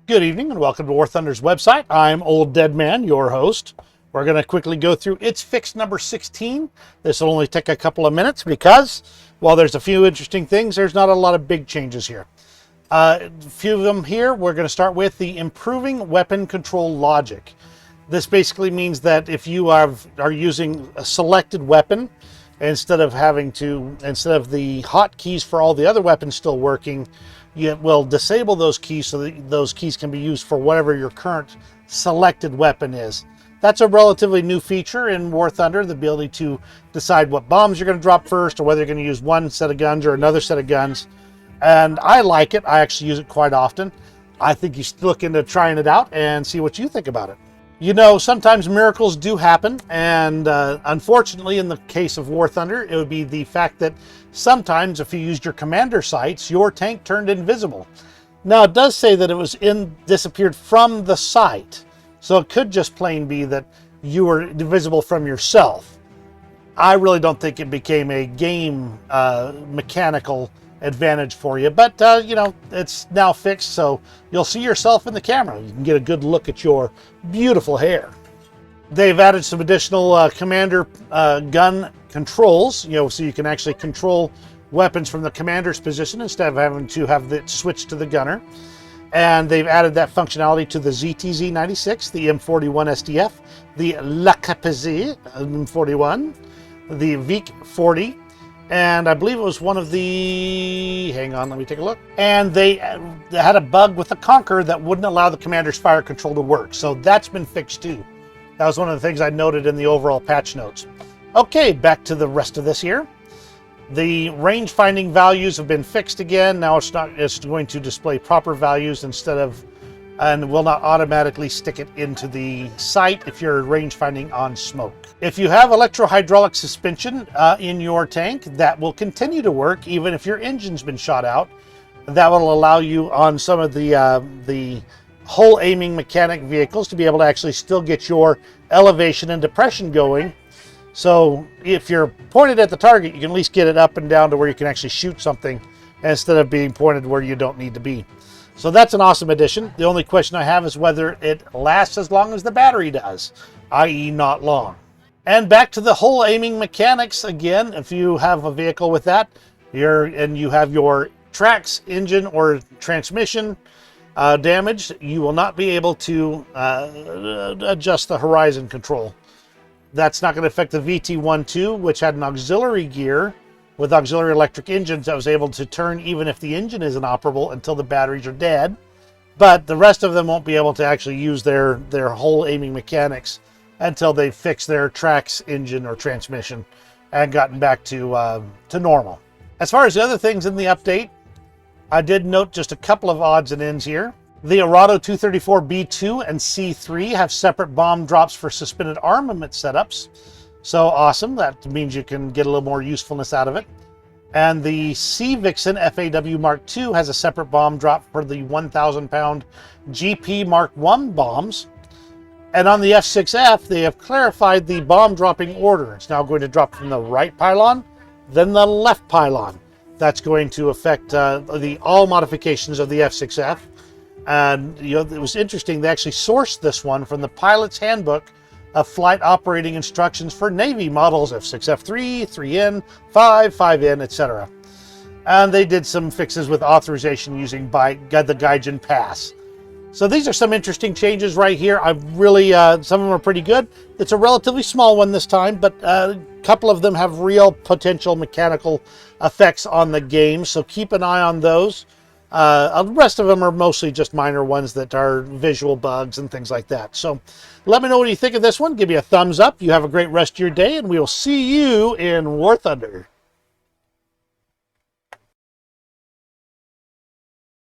Good evening and welcome to War Thunder's website. I'm Old Dead Man, your host. We're going to quickly go through It's Fixed number 16. This will only take a couple of minutes because while there's a few interesting things, there's not a lot of big changes here. A few of them here. We're going to start with the improving weapon control logic. This basically means that if you are using a selected weapon, instead of the hotkeys for all the other weapons still working, you will disable those keys so that those keys can be used for whatever your current selected weapon is. That's a relatively new feature in War Thunder, the ability to decide what bombs you're going to drop first or whether you're going to use one set of guns or another set of guns. And I like it. I actually use it quite often. I think you should look into trying it out and see what you think about it. You know, sometimes miracles do happen, and unfortunately, in the case of War Thunder, it would be the fact that sometimes if you used your commander sights, your tank turned invisible. Now, it does say that it was disappeared from the sight, so it could just plain be that you were invisible from yourself. I really don't think it became a game mechanical advantage for you, but you know, it's now fixed, so you'll see yourself in the camera. You can get a good look at your beautiful hair. They've added some additional commander gun controls, you know, so you can actually control weapons from the commander's position instead of having to have it switch to the gunner. And they've added that functionality to the ZTZ-96, the M41 SDF, the LaCapazé M41, the VIC-40, and I believe it was one of the, hang on, let me take a look. And they had a bug with the Conqueror that wouldn't allow the commander's fire control to work. So that's been fixed too. That was one of the things I noted in the overall patch notes. Okay, back to the rest of this here. The range finding values have been fixed again. Now it's going to display proper values instead of, and will not automatically stick it into the sight if you're range finding on smoke. If you have electro-hydraulic suspension in your tank, that will continue to work even if your engine's been shot out. That will allow you on some of the hull aiming mechanic vehicles to be able to actually still get your elevation and depression going. So if you're pointed at the target, you can at least get it up and down to where you can actually shoot something instead of being pointed where you don't need to be. So that's an awesome addition. The only question I have is whether it lasts as long as the battery does, i.e. not long. And back to the hull aiming mechanics again. If you have a vehicle with that, and you have your tracks, engine, or transmission damaged, you will not be able to adjust the horizon control. That's not going to affect the VT-12, which had an auxiliary gear with auxiliary electric engines that was able to turn even if the engine isn't operable until the batteries are dead. But the rest of them won't be able to actually use their hull aiming mechanics until they fix their tracks, engine, or transmission and gotten back to normal. As far as the other things in the update, I did note just a couple of odds and ends here. The Arado 234B2 and C3 have separate bomb drops for suspended armament setups. So awesome. That means you can get a little more usefulness out of it. And the C-Vixen FAW Mark II has a separate bomb drop for the 1,000-pound GP Mark I bombs. And on the F6F, they have clarified the bomb dropping order. It's now going to drop from the right pylon, then the left pylon. That's going to affect all modifications of the F6F. And you know, it was interesting. They actually sourced this one from the Pilot's Handbook of Flight Operating Instructions for Navy models F6F3, 3N, 5, 5N, etc. And they did some fixes with authorization using the Gaijin Pass. So these are some interesting changes right here. I really, some of them are pretty good. It's a relatively small one this time, but a couple of them have real potential mechanical effects on the game. So keep an eye on those. The rest of them are mostly just minor ones that are visual bugs and things like that. So let me know what you think of this one. Give me a thumbs up. You have a great rest of your day, and we'll see you in War Thunder.